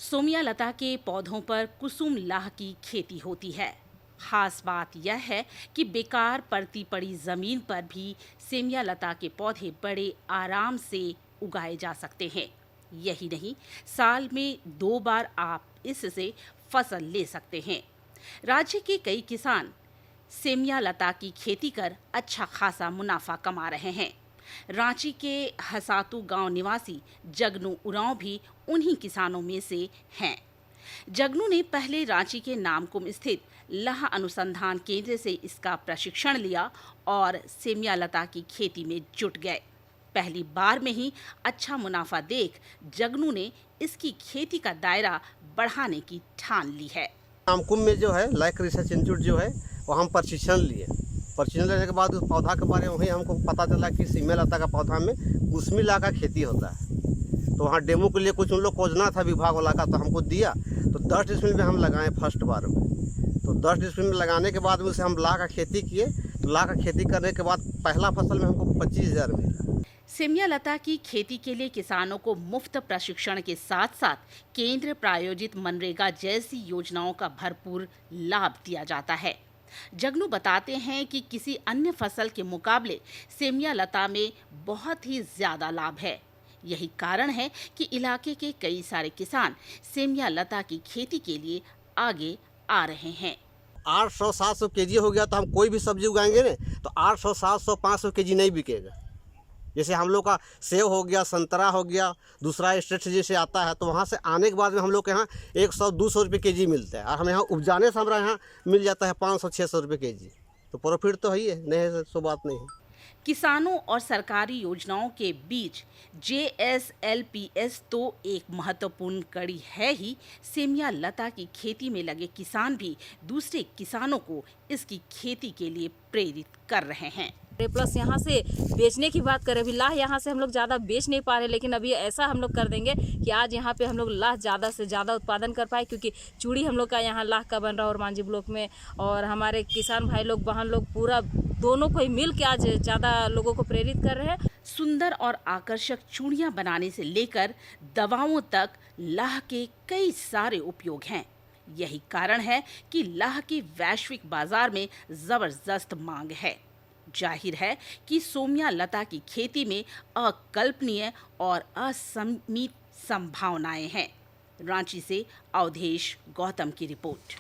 सोमिया लता के पौधों पर कुसुम लाह की खेती होती है। खास बात यह है कि बेकार पड़ती पड़ी जमीन पर भी सेमिया लता के पौधे बड़े आराम से उगाए जा सकते हैं। यही नहीं, साल में 2 बार आप इससे फसल ले सकते हैं। राज्य के कई किसान सेमिया लता की खेती कर अच्छा खासा मुनाफा कमा रहे हैं। रांची के हसातू गांव निवासी जगनू उरांव भी उन्हीं किसानों में से हैं। जगनू ने पहले रांची के नामकुम स्थित लाह अनुसंधान केंद्र से इसका प्रशिक्षण लिया और सेमिया लता की खेती में जुट गए। पहली बार में ही अच्छा मुनाफा देख जगनू ने इसकी खेती का दायरा बढ़ाने की ठान ली है। नामकुम में जो है लाइक रिसर्च इंस्टीट्यूट जो है वो हम प्रशिक्षण लिए। प्रशिक्षण लेने के बाद उस पौधा के बारे में वही हमको पता चला कि सेमिया लता का पौधा में कुसमी लाह का खेती होता है। तो वहाँ डेमो के लिए कुछ उन लोग खोजना था विभाग वाला का, तो हमको दिया। तो 10 डिसमिल में हम लगाए फर्स्ट बार में। तो 10 डिसमिल में लगाने के बाद उसे हम लाह का खेती किए। तो लाह का खेती करने के बाद पहला फसल में हमको 25,000 मिला। सेमिया लता की खेती के लिए किसानों को मुफ्त प्रशिक्षण के साथ साथ केंद्र प्रायोजित मनरेगा जैसी योजनाओं का भरपूर लाभ दिया जाता है। जगनू बताते हैं कि किसी अन्य फसल के मुकाबले सेमिया लता में बहुत ही ज्यादा लाभ है। यही कारण है कि इलाके के कई सारे किसान सेमिया लता की खेती के लिए आगे आ रहे हैं। 800-700 केजी हो गया तो हम कोई भी सब्जी उगाएंगे ना तो 800-700-500 केजी नहीं बिकेगा। जैसे हम लोग का सेव हो गया, संतरा हो गया, दूसरा स्टेट से जैसे आता है तो वहाँ से आने के बाद में हम लोग के यहाँ 100-200 रुपये केजी मिलता है। और हम यहाँ उपजाने से हमारा यहाँ मिल जाता है 500-600 रुपये केजी। तो प्रॉफिट तो है ही है, नहीं है सो बात नहीं है। किसानों और सरकारी योजनाओं के बीच JSLPS तो एक महत्वपूर्ण कड़ी है ही। सेमिया लता की खेती में लगे किसान भी दूसरे किसानों को इसकी खेती के लिए प्रेरित कर रहे हैं। प्लस यहाँ से बेचने की बात करें, अभी लाह यहाँ से हम लोग ज़्यादा बेच नहीं पा रहे, लेकिन अभी ऐसा हम लोग कर देंगे कि आज यहाँ पे हम लोग लाह ज़्यादा से ज़्यादा उत्पादन कर पाए, क्योंकि चूड़ी हम लोग का यहाँ लाह का बन रहा है और मांझी ब्लॉक में, और हमारे किसान भाई लोग बहन लोग पूरा दोनों को ही मिल के आज ज़्यादा लोगों को प्रेरित कर रहे हैं। सुंदर और आकर्षक चूड़ियाँ बनाने से लेकर दवाओं तक लाह के कई सारे उपयोग हैं। यही कारण है कि लाह की वैश्विक बाजार में जबरदस्त मांग है। जाहिर है कि सेमिया लता की खेती में अकल्पनीय और असीमित संभावनाएं हैं। रांची से अवधेश गौतम की रिपोर्ट।